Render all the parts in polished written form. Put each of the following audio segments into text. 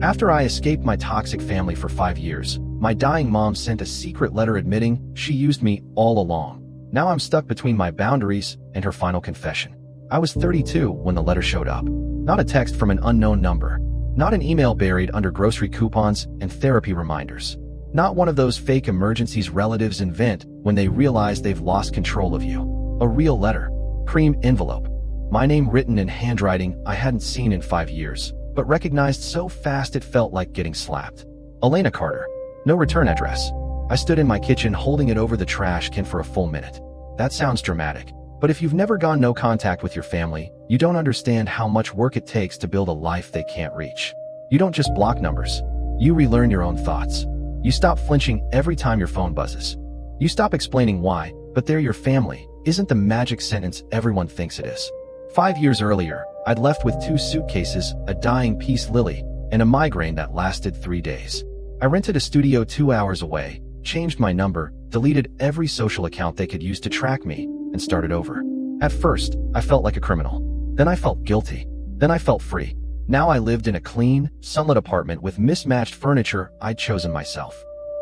After I escaped my toxic family for 5 years, my dying mom sent a secret letter admitting she used me all along. Now I'm stuck between my boundaries and her final confession. I was 32 when the letter showed up. Not a text from an unknown number. Not an email buried under grocery coupons and therapy reminders. Not one of those fake emergencies relatives invent when they realize they've lost control of you. A real letter. Cream envelope. My name written in handwriting I hadn't seen in 5 years, but recognized so fast it felt like getting slapped. Elena Carter. No return address. I stood in my kitchen holding it over the trash can for a full minute. That sounds dramatic, but if you've never gone no contact with your family, you don't understand how much work it takes to build a life they can't reach. You don't just block numbers. You relearn your own thoughts. You stop flinching every time your phone buzzes. You stop explaining why, but they're your family isn't the magic sentence everyone thinks it is. 5 years earlier, I'd left with 2 suitcases, a dying peace lily, and a migraine that lasted 3 days. I rented a studio 2 hours away, changed my number, deleted every social account they could use to track me, and started over. At first, I felt like a criminal. Then I felt guilty. Then I felt free. Now I lived in a clean, sunlit apartment with mismatched furniture I'd chosen myself.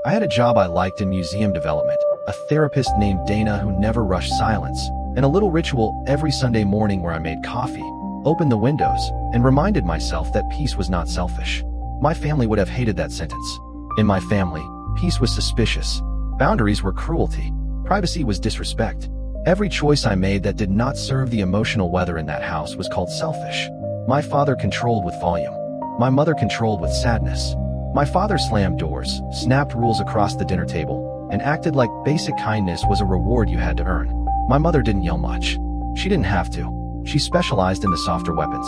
I had a job I liked in museum development, a therapist named Dana who never rushed silence, and a little ritual every Sunday morning where I made coffee, opened the windows, and reminded myself that peace was not selfish. My family would have hated that sentence. In my family, peace was suspicious. Boundaries were cruelty. Privacy was disrespect. Every choice I made that did not serve the emotional weather in that house was called selfish. My father controlled with volume. My mother controlled with sadness. My father slammed doors, snapped rules across the dinner table, and acted like basic kindness was a reward you had to earn. My mother didn't yell much. She didn't have to. She specialized in the softer weapons.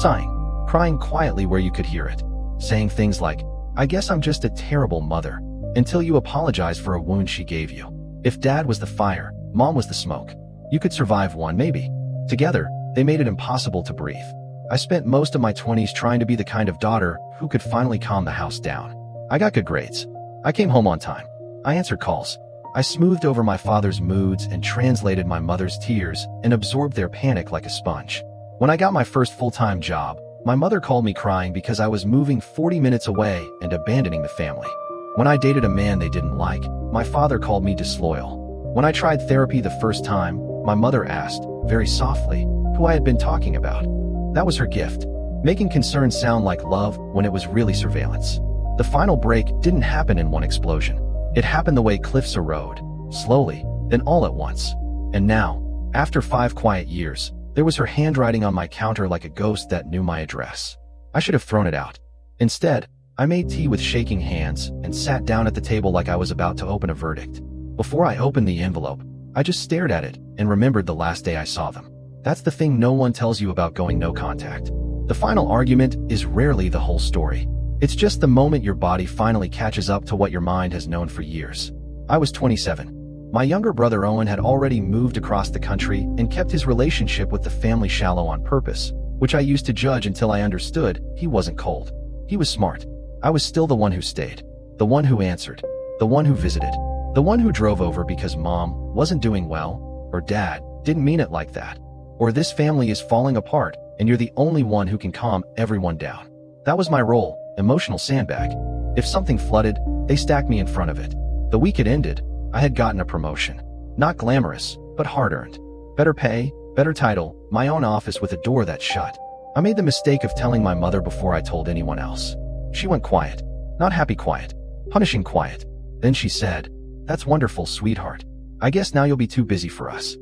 Sighing, crying quietly where you could hear it, saying things like, "I guess I'm just a terrible mother," until you apologize for a wound she gave you. If dad was the fire, mom was the smoke. You could survive one, maybe. Together, they made it impossible to breathe. I spent most of my 20s trying to be the kind of daughter who could finally calm the house down. I got good grades. I came home on time. I answered calls. I smoothed over my father's moods and translated my mother's tears and absorbed their panic like a sponge. When I got my first full-time job, my mother called me crying because I was moving 40 minutes away and abandoning the family. When I dated a man they didn't like, my father called me disloyal. When I tried therapy the first time, my mother asked, very softly, who I had been talking about. That was her gift, making concern sound like love when it was really surveillance. The final break didn't happen in one explosion. It happened the way cliffs erode, slowly, then all at once. And now, after 5 quiet years, there was her handwriting on my counter like a ghost that knew my address. I should have thrown it out. Instead, I made tea with shaking hands and sat down at the table like I was about to open a verdict. Before I opened the envelope, I just stared at it and remembered the last day I saw them. That's the thing no one tells you about going no contact. The final argument is rarely the whole story. It's just the moment your body finally catches up to what your mind has known for years. I was 27. My younger brother Owen had already moved across the country and kept his relationship with the family shallow on purpose, which I used to judge until I understood he wasn't cold. He was smart. I was still the one who stayed, the one who answered, the one who visited, the one who drove over because mom wasn't doing well, or dad didn't mean it like that, or this family is falling apart and you're the only one who can calm everyone down. That was my role, emotional sandbag. If something flooded, they stacked me in front of it. The week it ended, I had gotten a promotion. Not glamorous, but hard-earned. Better pay, better title, my own office with a door that shut. I made the mistake of telling my mother before I told anyone else. She went quiet. Not happy quiet. Punishing quiet. Then she said, "That's wonderful, sweetheart. I guess now you'll be too busy for us."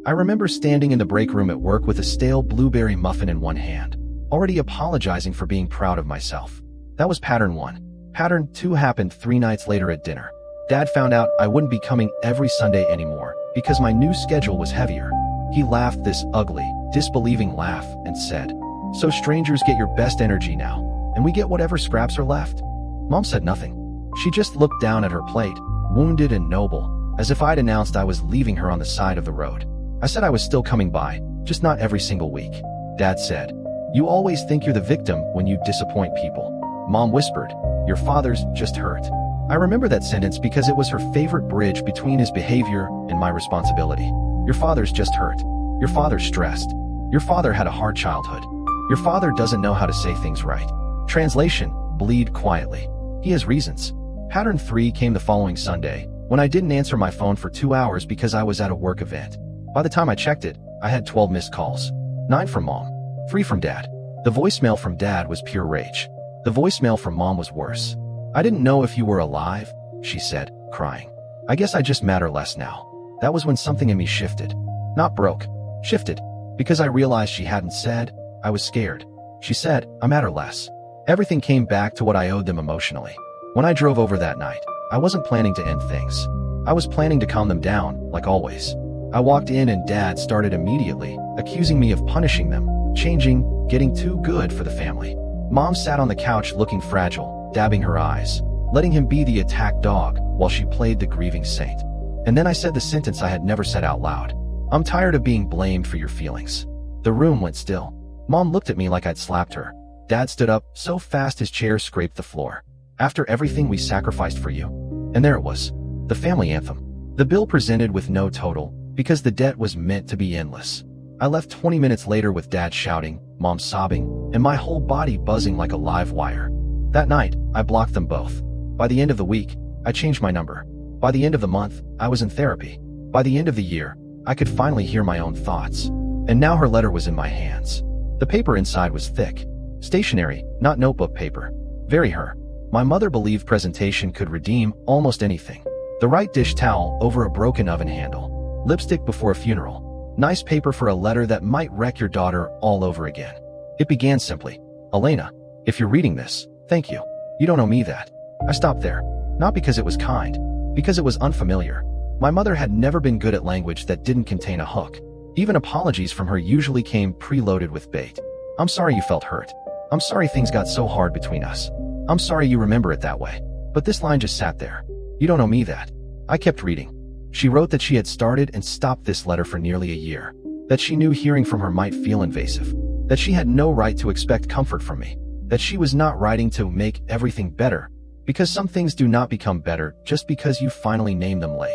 I remember standing in the break room at work with a stale blueberry muffin in one hand, already apologizing for being proud of myself. That was pattern 1. Pattern 2 happened 3 nights later at dinner. Dad found out I wouldn't be coming every Sunday anymore because my new schedule was heavier. He laughed this ugly, disbelieving laugh and said, "So strangers get your best energy now, and we get whatever scraps are left?" Mom said nothing. She just looked down at her plate, wounded and noble, as if I'd announced I was leaving her on the side of the road. I said I was still coming by, just not every single week. Dad said, "You always think you're the victim when you disappoint people." Mom whispered, "Your father's just hurt." I remember that sentence because it was her favorite bridge between his behavior and my responsibility. Your father's just hurt. Your father's stressed. Your father had a hard childhood. Your father doesn't know how to say things right. Translation, bleed quietly. He has reasons. Pattern 3 came the following Sunday, when I didn't answer my phone for 2 hours because I was at a work event. By the time I checked it, I had 12 missed calls. 9 from Mom, 3 from Dad. The voicemail from Dad was pure rage. The voicemail from Mom was worse. "I didn't know if you were alive," she said, crying. "I guess I just matter less now." That was when something in me shifted. Not broke. Shifted. Because I realized she hadn't said, I was scared. She said, I matter less. Everything came back to what I owed them emotionally. When I drove over that night, I wasn't planning to end things. I was planning to calm them down, like always. I walked in and Dad started immediately, accusing me of punishing them, changing, getting too good for the family. Mom sat on the couch looking fragile, dabbing her eyes, letting him be the attacked dog while she played the grieving saint. And then I said the sentence I had never said out loud. "I'm tired of being blamed for your feelings." The room went still. Mom looked at me like I'd slapped her. Dad stood up so fast his chair scraped the floor. "After everything we sacrificed for you." And there it was. The family anthem. The bill presented with no total, because the debt was meant to be endless. I left 20 minutes later with Dad shouting, Mom sobbing, and my whole body buzzing like a live wire. That night, I blocked them both. By the end of the week, I changed my number. By the end of the month, I was in therapy. By the end of the year, I could finally hear my own thoughts. And now her letter was in my hands. The paper inside was thick. Stationery, not notebook paper. Very her. My mother believed presentation could redeem almost anything. The right dish towel over a broken oven handle. Lipstick before a funeral. Nice paper for a letter that might wreck your daughter all over again. It began simply, "Elena, if you're reading this, thank you. You don't owe me that." I stopped there. Not because it was kind. Because it was unfamiliar. My mother had never been good at language that didn't contain a hook. Even apologies from her usually came preloaded with bait. "I'm sorry you felt hurt. I'm sorry things got so hard between us. I'm sorry you remember it that way." But this line just sat there. "You don't owe me that." I kept reading. She wrote that she had started and stopped this letter for nearly a year. That she knew hearing from her might feel invasive. That she had no right to expect comfort from me. That she was not writing to make everything better. Because some things do not become better just because you finally name them late.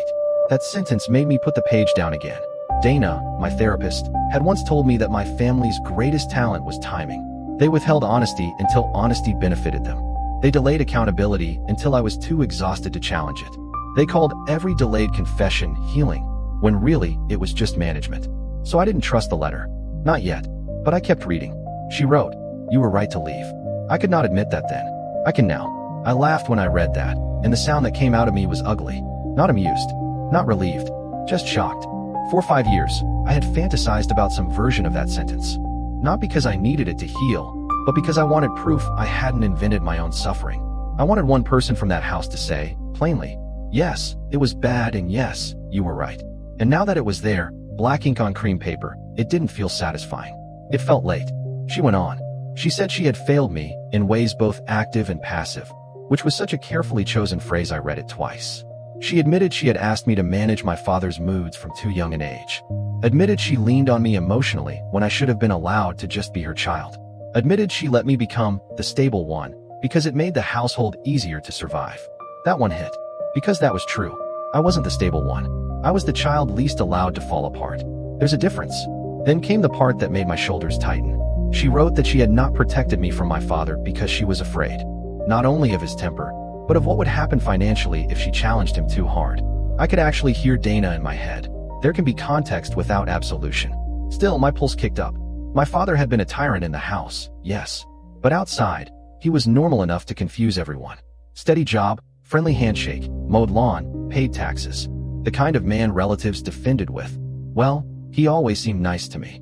That sentence made me put the page down again. Dana, my therapist, had once told me that my family's greatest talent was timing. They withheld honesty until honesty benefited them. They delayed accountability until I was too exhausted to challenge it. They called every delayed confession healing, when really it was just management. So I didn't trust the letter. Not yet. But I kept reading. She wrote, "You were right to leave." I could not admit that then. I can now. I laughed when I read that, and the sound that came out of me was ugly. Not amused. Not relieved. Just shocked. For 5 years, I had fantasized about some version of that sentence. Not because I needed it to heal, but because I wanted proof I hadn't invented my own suffering. I wanted one person from that house to say, plainly, yes, it was bad and yes, you were right. And now that it was there, black ink on cream paper, it didn't feel satisfying. It felt late. She went on. She said she had failed me in ways both active and passive, which was such a carefully chosen phrase I read it twice. She admitted she had asked me to manage my father's moods from too young an age. Admitted she leaned on me emotionally when I should have been allowed to just be her child. Admitted she let me become the stable one because it made the household easier to survive. That one hit. Because that was true. I wasn't the stable one. I was the child least allowed to fall apart. There's a difference. Then came the part that made my shoulders tighten. She wrote that she had not protected me from my father because she was afraid. Not only of his temper, but of what would happen financially if she challenged him too hard. I could actually hear Dana in my head. There can be context without absolution. Still, my pulse kicked up. My father had been a tyrant in the house, yes. But outside, he was normal enough to confuse everyone. Steady job, friendly handshake, mowed lawn, paid taxes. The kind of man relatives defended with. Well, he always seemed nice to me.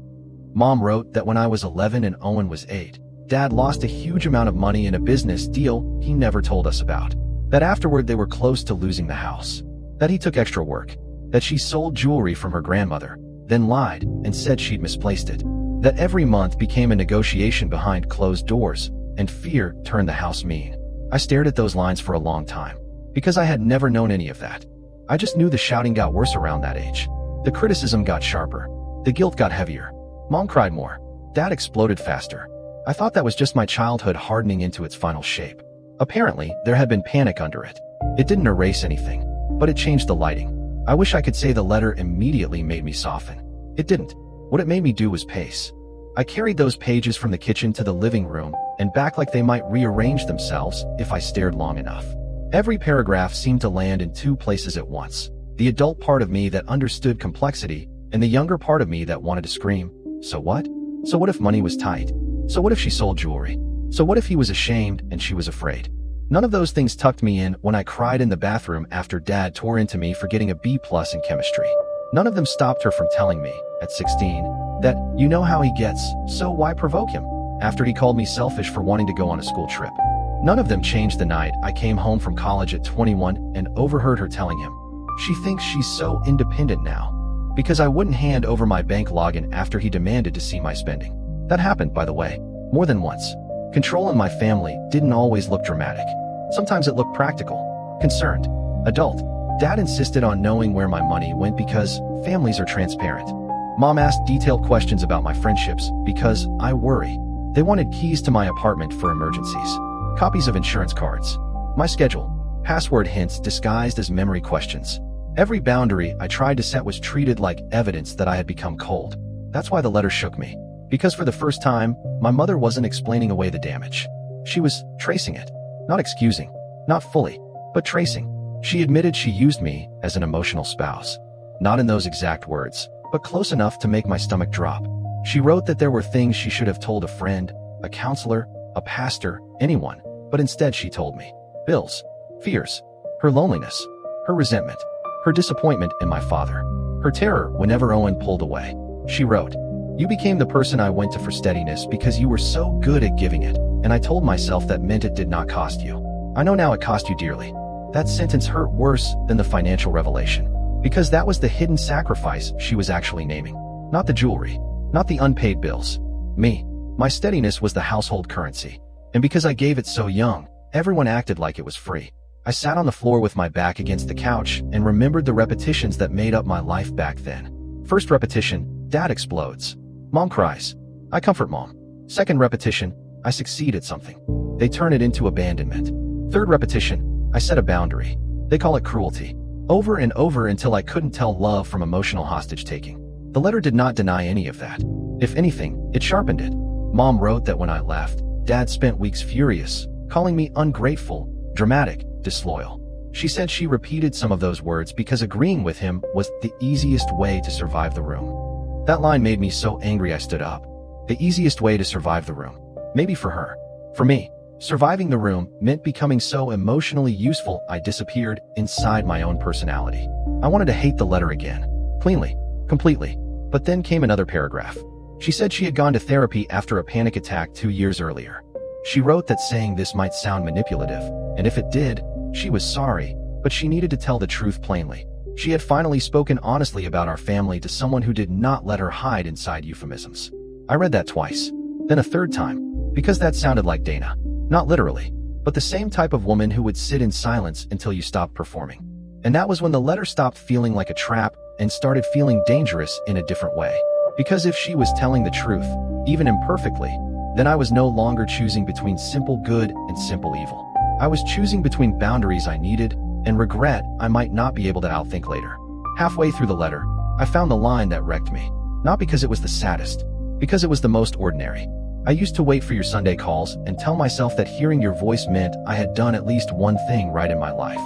Mom wrote that when I was 11 and Owen was 8, Dad lost a huge amount of money in a business deal he never told us about. That afterward they were close to losing the house. That he took extra work. That she sold jewelry from her grandmother, then lied and said she'd misplaced it. That every month became a negotiation behind closed doors, and fear turned the house mean. I stared at those lines for a long time, because I had never known any of that. I just knew the shouting got worse around that age. The criticism got sharper. The guilt got heavier. Mom cried more. Dad exploded faster. I thought that was just my childhood hardening into its final shape. Apparently, there had been panic under it. It didn't erase anything, but it changed the lighting. I wish I could say the letter immediately made me soften. It didn't. What it made me do was pace. I carried those pages from the kitchen to the living room and back like they might rearrange themselves if I stared long enough. Every paragraph seemed to land in two places at once. The adult part of me that understood complexity and the younger part of me that wanted to scream, so what? So what if money was tight? So what if she sold jewelry? So what if he was ashamed and she was afraid? None of those things tucked me in when I cried in the bathroom after Dad tore into me for getting a B+ in chemistry. None of them stopped her from telling me, at 16, that you know how he gets, so why provoke him? After he called me selfish for wanting to go on a school trip. None of them changed the night I came home from college at 21 and overheard her telling him, she thinks she's so independent now, because I wouldn't hand over my bank login after he demanded to see my spending. That happened, by the way, more than once. Control in my family didn't always look dramatic. Sometimes it looked practical, concerned, adult. Dad insisted on knowing where my money went because families are transparent. Mom asked detailed questions about my friendships because I worry. They wanted keys to my apartment for emergencies, copies of insurance cards, my schedule, password hints disguised as memory questions. Every boundary I tried to set was treated like evidence that I had become cold. That's why the letter shook me. Because for the first time, my mother wasn't explaining away the damage. She was tracing it. Not excusing. Not fully, but tracing. She admitted she used me as an emotional spouse. Not in those exact words, but close enough to make my stomach drop. She wrote that there were things she should have told a friend, a counselor, a pastor, anyone, but instead she told me. Bills, fears, her loneliness, her resentment, her disappointment in my father, her terror whenever Owen pulled away. She wrote, you became the person I went to for steadiness because you were so good at giving it, and I told myself that meant it did not cost you. I know now it cost you dearly. That sentence hurt worse than the financial revelation, because that was the hidden sacrifice she was actually naming. Not the jewelry, not the unpaid bills. Me. My steadiness was the household currency, and because I gave it so young, everyone acted like it was free. I sat on the floor with my back against the couch and remembered the repetitions that made up my life back then. First repetition, Dad explodes. Mom cries. I comfort Mom. Second repetition, I succeed at something. They turn it into abandonment. Third repetition, I set a boundary. They call it cruelty. Over and over until I couldn't tell love from emotional hostage-taking. The letter did not deny any of that. If anything, it sharpened it. Mom wrote that when I left, Dad spent weeks furious, calling me ungrateful, dramatic, disloyal. She said she repeated some of those words because agreeing with him was the easiest way to survive the room. That line made me so angry I stood up. The easiest way to survive the room. Maybe for her. For me, surviving the room meant becoming so emotionally useful I disappeared inside my own personality. I wanted to hate the letter again. Cleanly. Completely. But then came another paragraph. She said she had gone to therapy after a panic attack 2 years earlier. She wrote that saying this might sound manipulative, and if it did, she was sorry, but she needed to tell the truth plainly. She had finally spoken honestly about our family to someone who did not let her hide inside euphemisms. I read that twice, then a third time, because that sounded like Dana. Not literally, but the same type of woman who would sit in silence until you stopped performing. And that was when the letter stopped feeling like a trap and started feeling dangerous in a different way. Because if she was telling the truth, even imperfectly, then I was no longer choosing between simple good and simple evil. I was choosing between boundaries I needed and regret I might not be able to outthink later. Halfway through the letter, I found the line that wrecked me. Not because it was the saddest, because it was the most ordinary. I used to wait for your Sunday calls and tell myself that hearing your voice meant I had done at least one thing right in my life.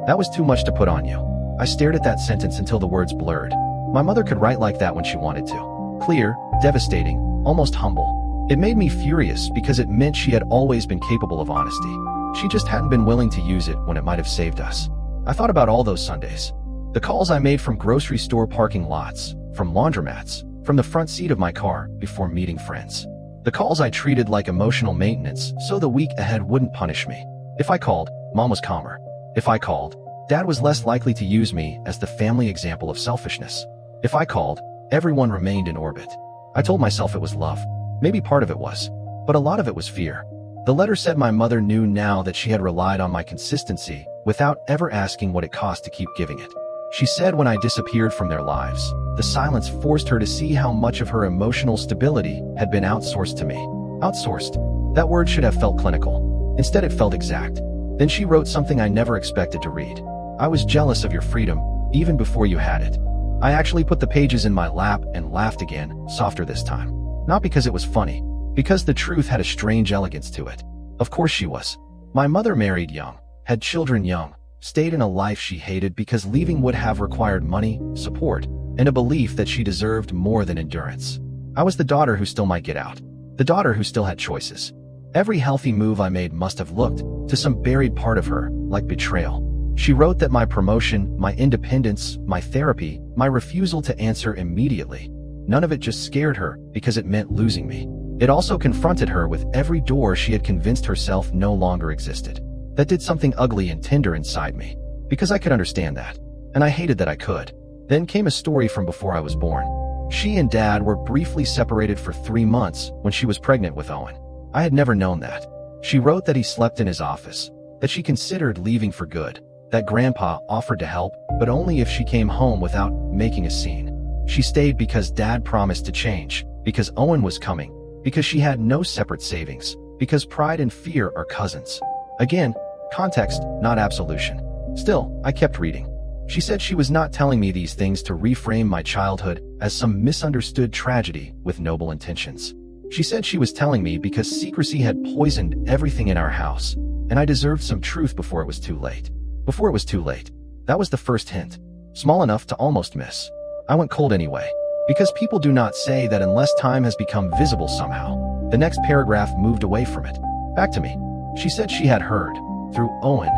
That was too much to put on you. I stared at that sentence until the words blurred. My mother could write like that when she wanted to. Clear, devastating, almost humble. It made me furious because it meant she had always been capable of honesty. She just hadn't been willing to use it when it might have saved us. I thought about all those Sundays. The calls I made from grocery store parking lots, from laundromats, from the front seat of my car before meeting friends. The calls I treated like emotional maintenance so the week ahead wouldn't punish me. If I called, Mom was calmer. If I called, Dad was less likely to use me as the family example of selfishness. If I called, everyone remained in orbit. I told myself it was love. Maybe part of it was, but a lot of it was fear. The letter said my mother knew now that she had relied on my consistency without ever asking what it cost to keep giving it. She said when I disappeared from their lives, the silence forced her to see how much of her emotional stability had been outsourced to me. Outsourced. That word should have felt clinical. Instead it felt exact. Then she wrote something I never expected to read. I was jealous of your freedom, even before you had it. I actually put the pages in my lap and laughed again, softer this time. Not because it was funny, because the truth had a strange elegance to it. Of course she was. My mother married young, had children young, stayed in a life she hated because leaving would have required money, support, and a belief that she deserved more than endurance. I was the daughter who still might get out. The daughter who still had choices. Every healthy move I made must have looked, to some buried part of her, like betrayal. She wrote that my promotion, my independence, my therapy, my refusal to answer immediately, none of it just scared her because it meant losing me. It also confronted her with every door she had convinced herself no longer existed. That did something ugly and tender inside me, because I could understand that, and I hated that I could. Then came a story from before I was born. She and Dad were briefly separated for 3 months when she was pregnant with Owen. I had never known that. She wrote that he slept in his office, that she considered leaving for good, that Grandpa offered to help, but only if she came home without making a scene. She stayed because Dad promised to change, because Owen was coming, because she had no separate savings, because pride and fear are cousins. Again, context, not absolution. Still, I kept reading. She said she was not telling me these things to reframe my childhood as some misunderstood tragedy with noble intentions. She said she was telling me because secrecy had poisoned everything in our house, and I deserved some truth before it was too late. Before it was too late. That was the first hint. Small enough to almost miss. I went cold anyway, because people do not say that unless time has become visible somehow. The next paragraph moved away from it. Back to me. She said she had heard, through Owen,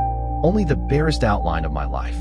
only the barest outline of my life.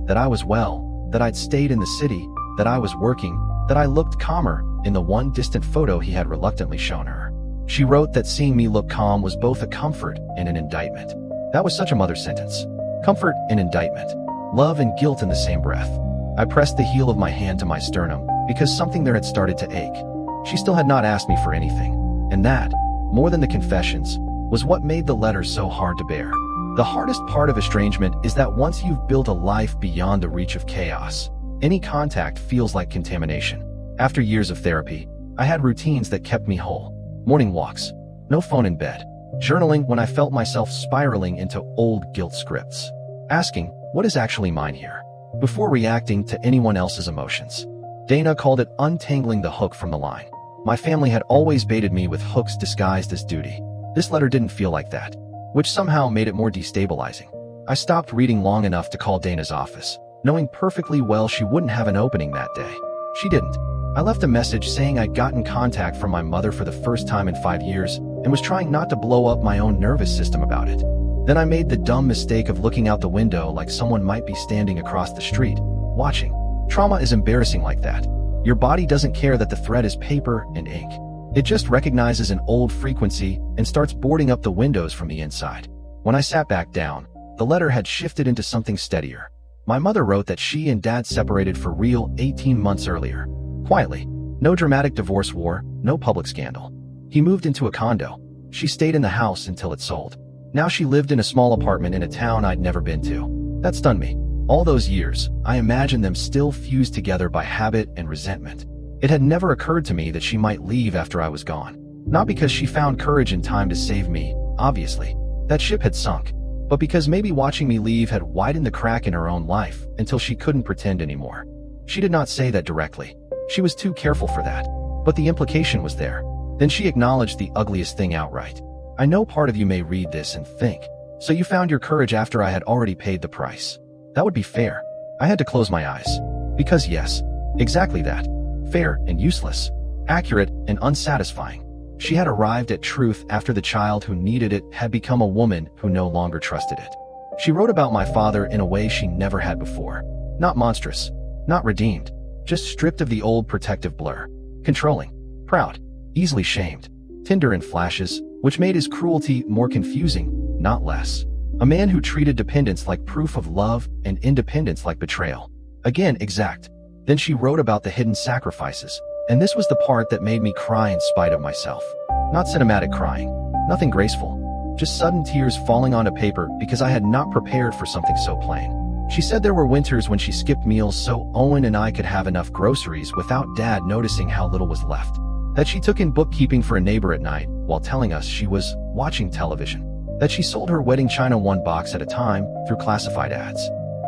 That I was well, that I'd stayed in the city, that I was working, that I looked calmer in the one distant photo he had reluctantly shown her. She wrote that seeing me look calm was both a comfort and an indictment. That was such a mother sentence. Comfort and indictment. Love and guilt in the same breath. I pressed the heel of my hand to my sternum because something there had started to ache. She still had not asked me for anything. And that, more than the confessions, was what made the letter so hard to bear. The hardest part of estrangement is that once you've built a life beyond the reach of chaos, any contact feels like contamination. After years of therapy, I had routines that kept me whole. Morning walks, no phone in bed, journaling when I felt myself spiraling into old guilt scripts, asking, what is actually mine here, before reacting to anyone else's emotions. Dana called it untangling the hook from the line. My family had always baited me with hooks disguised as duty. This letter didn't feel like that, which somehow made it more destabilizing. I stopped reading long enough to call Dana's office, knowing perfectly well she wouldn't have an opening that day. She didn't. I left a message saying I'd gotten contact from my mother for the first time in 5 years and was trying not to blow up my own nervous system about it. Then I made the dumb mistake of looking out the window like someone might be standing across the street, watching. Trauma is embarrassing like that. Your body doesn't care that the thread is paper and ink. It just recognizes an old frequency and starts boarding up the windows from the inside. When I sat back down, the letter had shifted into something steadier. My mother wrote that she and Dad separated for real 18 months earlier. Quietly. No dramatic divorce war, no public scandal. He moved into a condo. She stayed in the house until it sold. Now she lived in a small apartment in a town I'd never been to. That stunned me. All those years, I imagined them still fused together by habit and resentment. It had never occurred to me that she might leave after I was gone. Not because she found courage in time to save me, obviously. That ship had sunk. But because maybe watching me leave had widened the crack in her own life until she couldn't pretend anymore. She did not say that directly. She was too careful for that. But the implication was there. Then she acknowledged the ugliest thing outright. I know part of you may read this and think, so you found your courage after I had already paid the price. That would be fair. I had to close my eyes. Because yes, exactly that. Fair and useless. Accurate and unsatisfying. She had arrived at truth after the child who needed it had become a woman who no longer trusted it. She wrote about my father in a way she never had before. Not monstrous. Not redeemed. Just stripped of the old protective blur. Controlling. Proud. Easily shamed. Tender in flashes, which made his cruelty more confusing, not less. A man who treated dependence like proof of love and independence like betrayal. Again, exact. Then she wrote about the hidden sacrifices, and this was the part that made me cry in spite of myself. Not cinematic crying. Nothing graceful. Just sudden tears falling onto paper because I had not prepared for something so plain. She said there were winters when she skipped meals so Owen and I could have enough groceries without Dad noticing how little was left. That she took in bookkeeping for a neighbor at night while telling us she was watching television. That she sold her wedding china one box at a time through classified ads.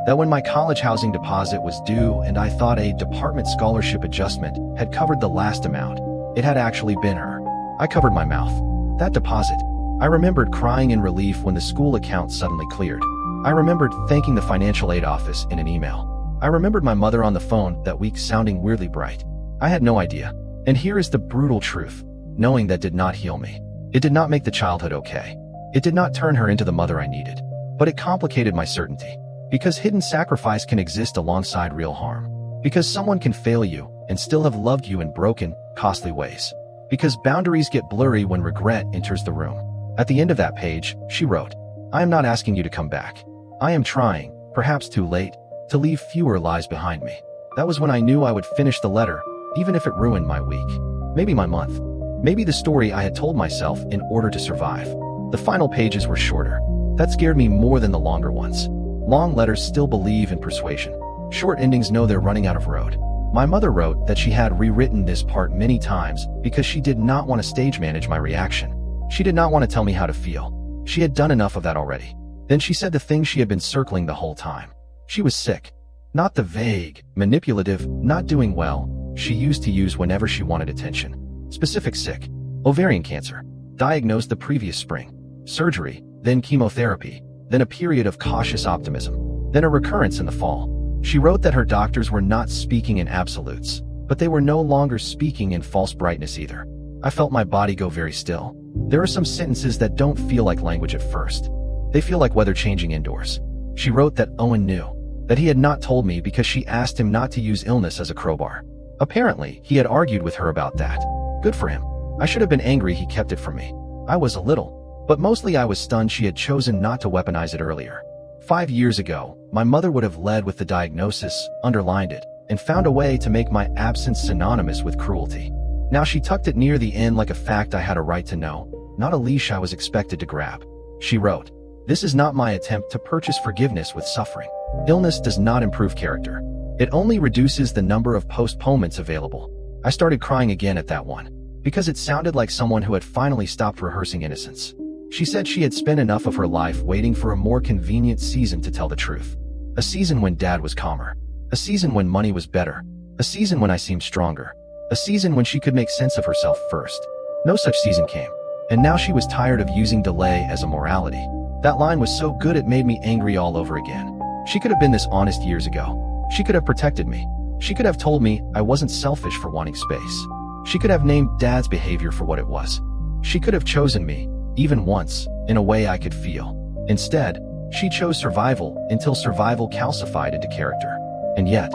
That when my college housing deposit was due and I thought a department scholarship adjustment had covered the last amount, It had actually been her. I covered my mouth. That deposit. I remembered crying in relief when the school account suddenly cleared. I remembered thanking the financial aid office in an email. I remembered my mother on the phone that week sounding weirdly bright. I had no idea. And here is the brutal truth. Knowing that did not heal me. It did not make the childhood okay. It did not turn her into the mother I needed. But it complicated my certainty. Because hidden sacrifice can exist alongside real harm. Because someone can fail you and still have loved you in broken, costly ways. Because boundaries get blurry when regret enters the room. At the end of that page, she wrote, "I am not asking you to come back. I am trying, perhaps too late, to leave fewer lies behind me." That was when I knew I would finish the letter, even if it ruined my week. Maybe my month. Maybe the story I had told myself in order to survive. The final pages were shorter. That scared me more than the longer ones. Long letters still believe in persuasion. Short endings know they're running out of road. My mother wrote that she had rewritten this part many times because she did not want to stage manage my reaction. She did not want to tell me how to feel. She had done enough of that already. Then she said the thing she had been circling the whole time. She was sick. Not the vague, manipulative, not doing well she used to use whenever she wanted attention. Specific sick. Ovarian cancer. Diagnosed the previous spring. Surgery, then chemotherapy, then a period of cautious optimism, then a recurrence in the fall. She wrote that her doctors were not speaking in absolutes, but they were no longer speaking in false brightness either. I felt my body go very still. There are some sentences that don't feel like language at first. They feel like weather changing indoors. She wrote that Owen knew, that he had not told me because she asked him not to use illness as a crowbar. Apparently, he had argued with her about that. Good for him. I should have been angry he kept it from me. I was a little, but mostly I was stunned she had chosen not to weaponize it earlier. 5 years ago, my mother would have led with the diagnosis, underlined it, and found a way to make my absence synonymous with cruelty. Now she tucked it near the end like a fact I had a right to know, not a leash I was expected to grab. She wrote, "This is not my attempt to purchase forgiveness with suffering. Illness does not improve character. It only reduces the number of postponements available." I started crying again at that one, because it sounded like someone who had finally stopped rehearsing innocence. She said she had spent enough of her life waiting for a more convenient season to tell the truth. A season when Dad was calmer. A season when money was better. A season when I seemed stronger. A season when she could make sense of herself first. No such season came. And now she was tired of using delay as a morality. That line was so good it made me angry all over again. She could have been this honest years ago. She could have protected me. She could have told me I wasn't selfish for wanting space. She could have named Dad's behavior for what it was. She could have chosen me, even once, in a way I could feel. Instead, she chose survival until survival calcified into character. And yet,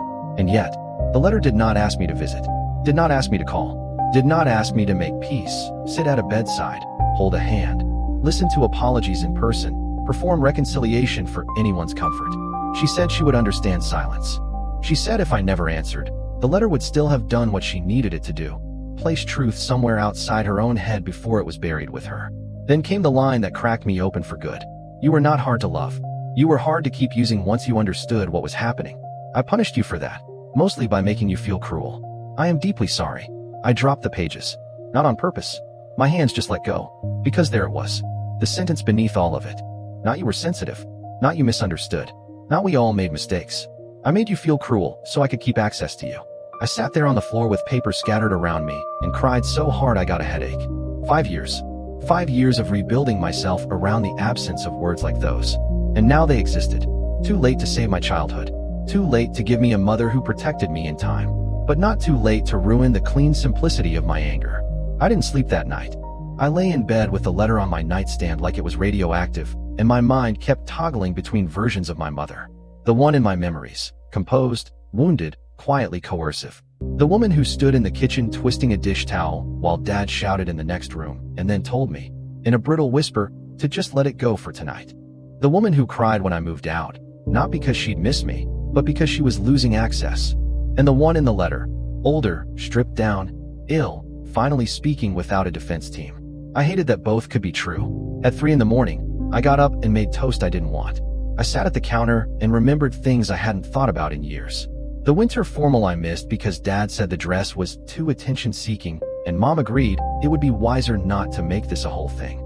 the letter did not ask me to visit, did not ask me to call, did not ask me to make peace, sit at a bedside, hold a hand, listen to apologies in person, perform reconciliation for anyone's comfort. She said she would understand silence. She said if I never answered, the letter would still have done what she needed it to do, place truth somewhere outside her own head before it was buried with her. Then came the line that cracked me open for good. "You were not hard to love. You were hard to keep using once you understood what was happening. I punished you for that, mostly by making you feel cruel. I am deeply sorry." I dropped the pages. Not on purpose. My hands just let go. Because there it was. The sentence beneath all of it. Not you were sensitive. Not you misunderstood. Not we all made mistakes. I made you feel cruel so I could keep access to you. I sat there on the floor with paper scattered around me and cried so hard I got a headache. 5 years. 5 years of rebuilding myself around the absence of words like those. And now they existed. Too late to save my childhood. Too late to give me a mother who protected me in time. But not too late to ruin the clean simplicity of my anger. I didn't sleep that night. I lay in bed with the letter on my nightstand like it was radioactive, and my mind kept toggling between versions of my mother. The one in my memories, composed, wounded, quietly coercive. The woman who stood in the kitchen twisting a dish towel while Dad shouted in the next room and then told me, in a brittle whisper, to just let it go for tonight. The woman who cried when I moved out, not because she'd missed me, but because she was losing access. And the one in the letter, older, stripped down, ill, finally speaking without a defense team. I hated that both could be true. At 3 a.m, I got up and made toast I didn't want. I sat at the counter and remembered things I hadn't thought about in years. The winter formal I missed because Dad said the dress was too attention-seeking, and Mom agreed it would be wiser not to make this a whole thing.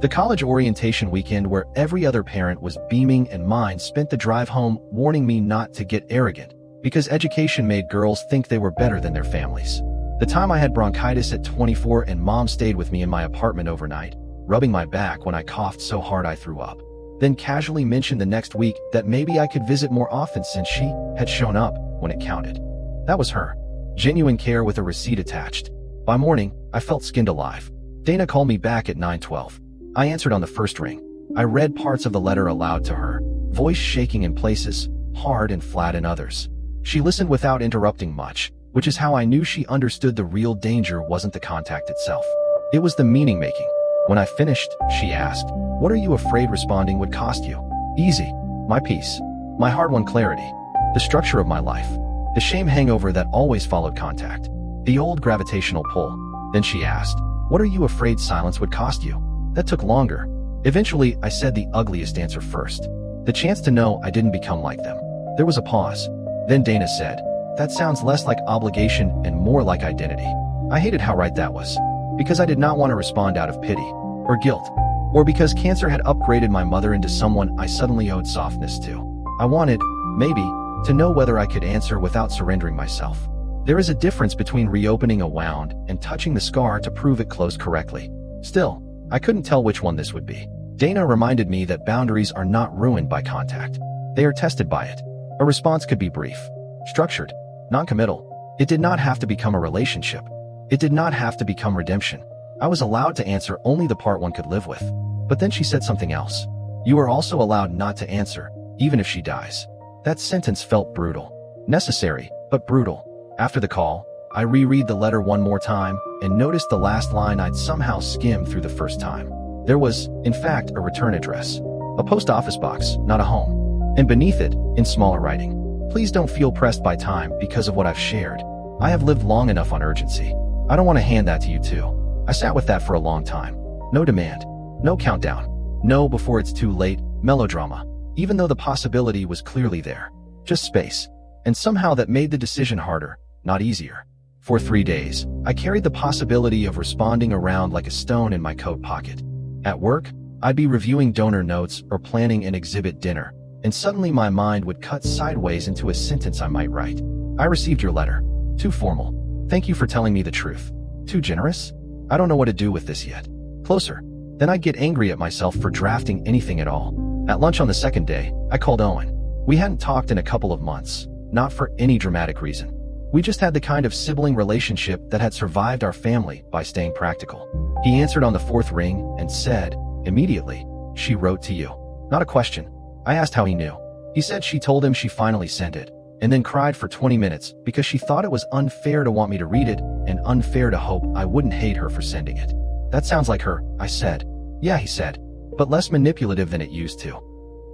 The college orientation weekend where every other parent was beaming and mine spent the drive home warning me not to get arrogant, because education made girls think they were better than their families. The time I had bronchitis at 24 and Mom stayed with me in my apartment overnight, rubbing my back when I coughed so hard I threw up. Then casually mentioned the next week that maybe I could visit more often since she had shown up when it counted. That was her. Genuine care with a receipt attached. By morning, I felt skinned alive. Dana called me back at 9:12. I answered on the first ring. I read parts of the letter aloud to her, voice shaking in places, hard and flat in others. She listened without interrupting much, which is how I knew she understood the real danger wasn't the contact itself. It was the meaning-making. When I finished, she asked, "What are you afraid responding would cost you?" Easy. My peace. My hard-won clarity. The structure of my life. The shame hangover that always followed contact. The old gravitational pull. Then she asked, "What are you afraid silence would cost you?" That took longer. Eventually, I said the ugliest answer first. The chance to know I didn't become like them. There was a pause. Then Dana said, "That sounds less like obligation and more like identity." I hated how right that was. Because I did not want to respond out of pity, or guilt, or because cancer had upgraded my mother into someone I suddenly owed softness to. I wanted, maybe, to know whether I could answer without surrendering myself. There is a difference between reopening a wound and touching the scar to prove it closed correctly. Still, I couldn't tell which one this would be. Dana reminded me that boundaries are not ruined by contact. They are tested by it. A response could be brief, structured, non-committal. It did not have to become a relationship. It did not have to become redemption. I was allowed to answer only the part one could live with. But then she said something else. "You are also allowed not to answer, even if she dies." That sentence felt brutal. Necessary, but brutal. After the call, I reread the letter one more time and noticed the last line I'd somehow skimmed through the first time. There was, in fact, a return address. A post office box, not a home. And beneath it, in smaller writing, "Please don't feel pressed by time because of what I've shared. I have lived long enough on urgency. I don't want to hand that to you too." I sat with that for a long time. No demand. No countdown. No before it's too late, melodrama. Even though the possibility was clearly there. Just space. And somehow that made the decision harder, not easier. For 3 days, I carried the possibility of responding around like a stone in my coat pocket. At work, I'd be reviewing donor notes or planning an exhibit dinner, and suddenly my mind would cut sideways into a sentence I might write. "I received your letter. Too formal. Thank you for telling me the truth. Too generous? I don't know what to do with this yet." Closer. Then I'd get angry at myself for drafting anything at all. At lunch on the second day, I called Owen. We hadn't talked in a couple of months, not for any dramatic reason. We just had the kind of sibling relationship that had survived our family by staying practical. He answered on the fourth ring and said, immediately, "She wrote to you." Not a question. I asked how he knew. He said she told him she finally sent it, and then cried for 20 minutes because she thought it was unfair to want me to read it and unfair to hope I wouldn't hate her for sending it. "That sounds like her," I said. "Yeah," he said, "but less manipulative than it used to."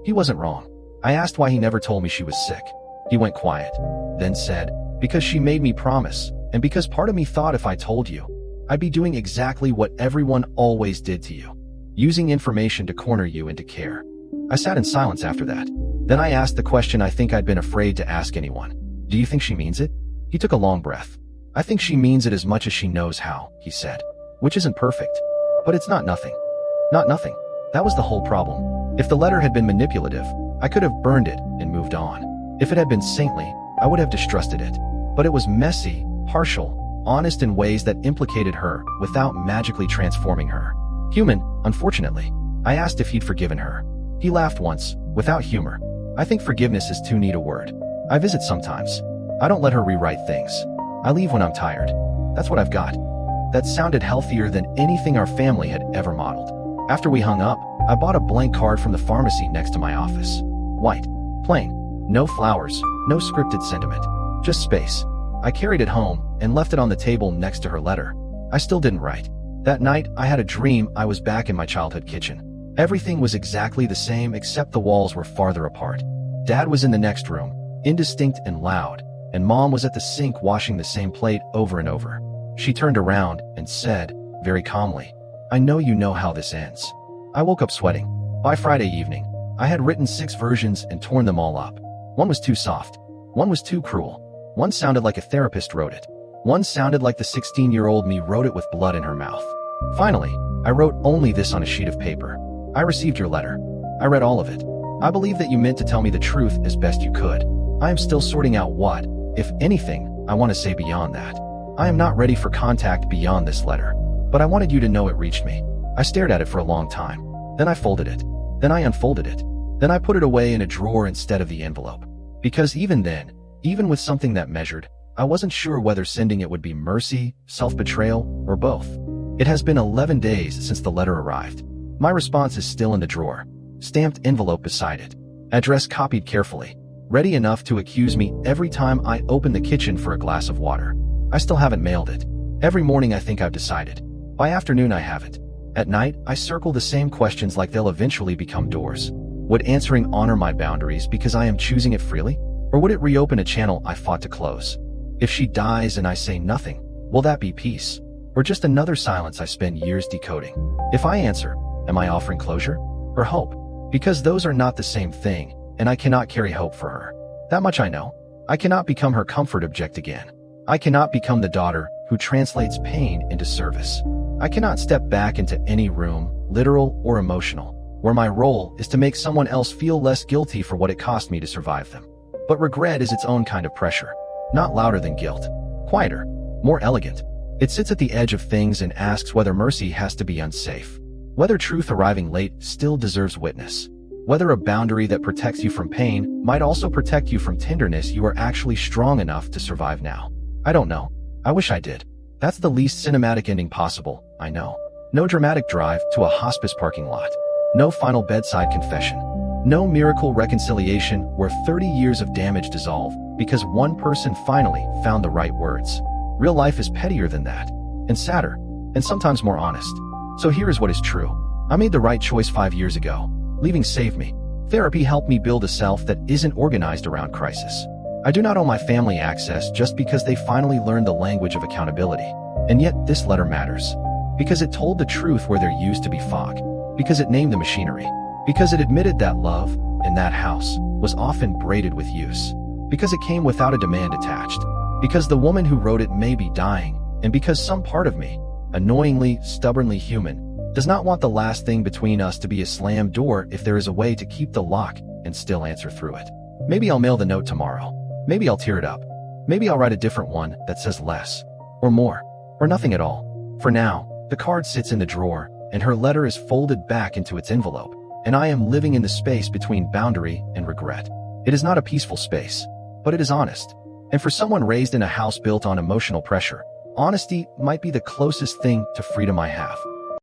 He wasn't wrong. I asked why he never told me she was sick. He went quiet, then said, "Because she made me promise, and because part of me thought if I told you, I'd be doing exactly what everyone always did to you, using information to corner you into care." I sat in silence after that. Then I asked the question I think I'd been afraid to ask anyone. "Do you think she means it?" He took a long breath. "I think she means it as much as she knows how," he said. "Which isn't perfect. But it's not nothing." Not nothing. That was the whole problem. If the letter had been manipulative, I could have burned it and moved on. If it had been saintly, I would have distrusted it. But it was messy, partial, honest in ways that implicated her without magically transforming her. Human, unfortunately. I asked if he'd forgiven her. He laughed once, without humor. "I think forgiveness is too neat a word. I visit sometimes. I don't let her rewrite things. I leave when I'm tired. That's what I've got." That sounded healthier than anything our family had ever modeled. After we hung up, I bought a blank card from the pharmacy next to my office. White. Plain. No flowers, no scripted sentiment. Just space. I carried it home and left it on the table next to her letter. I still didn't write. That night, I had a dream I was back in my childhood kitchen. Everything was exactly the same except the walls were farther apart. Dad was in the next room, indistinct and loud, and Mom was at the sink washing the same plate over and over. She turned around and said, very calmly, "I know you know how this ends." I woke up sweating. By Friday evening, I had written 6 versions and torn them all up. One was too soft. One was too cruel. One sounded like a therapist wrote it. One sounded like the 16-year-old me wrote it with blood in her mouth. Finally, I wrote only this on a sheet of paper. "I received your letter. I read all of it. I believe that you meant to tell me the truth as best you could. I am still sorting out what, if anything, I want to say beyond that. I am not ready for contact beyond this letter, but I wanted you to know it reached me. I stared at it for a long time. Then I folded it. Then I unfolded it. Then I put it away in a drawer instead of the envelope. Because even then, even with something that measured, I wasn't sure whether sending it would be mercy, self-betrayal, or both. It has been 11 days since the letter arrived. My response is still in the drawer, stamped envelope beside it, address copied carefully, ready enough to accuse me every time I open the kitchen for a glass of water. I still haven't mailed it. Every morning I think I've decided. By afternoon I haven't. At night, I circle the same questions like they'll eventually become doors. Would answering honor my boundaries because I am choosing it freely? Or would it reopen a channel I fought to close? If she dies and I say nothing, will that be peace? Or just another silence I spend years decoding? If I answer, am I offering closure? Or hope? Because those are not the same thing, and I cannot carry hope for her. That much I know. I cannot become her comfort object again. I cannot become the daughter who translates pain into service. I cannot step back into any room, literal or emotional, where my role is to make someone else feel less guilty for what it cost me to survive them. But regret is its own kind of pressure. Not louder than guilt. Quieter. More elegant. It sits at the edge of things and asks whether mercy has to be unsafe. Whether truth arriving late still deserves witness. Whether a boundary that protects you from pain might also protect you from tenderness you are actually strong enough to survive now. I don't know. I wish I did. That's the least cinematic ending possible, I know. No dramatic drive to a hospice parking lot. No final bedside confession. No miracle reconciliation where 30 years of damage dissolve because one person finally found the right words. Real life is pettier than that, and sadder, and sometimes more honest. So here is what is true. I made the right choice 5 years ago. Leaving saved me. Therapy helped me build a self that isn't organized around crisis. I do not owe my family access just because they finally learned the language of accountability. And yet this letter matters. Because it told the truth where there used to be fog. Because it named the machinery. Because it admitted that love, in that house, was often braided with use. Because it came without a demand attached. Because the woman who wrote it may be dying, and because some part of me, annoyingly, stubbornly human, does not want the last thing between us to be a slammed door if there is a way to keep the lock and still answer through it. Maybe I'll mail the note tomorrow. Maybe I'll tear it up. Maybe I'll write a different one that says less, or more, or nothing at all. For now, the card sits in the drawer, and her letter is folded back into its envelope, and I am living in the space between boundary and regret. It is not a peaceful space, but it is honest. And for someone raised in a house built on emotional pressure, honesty might be the closest thing to freedom I have.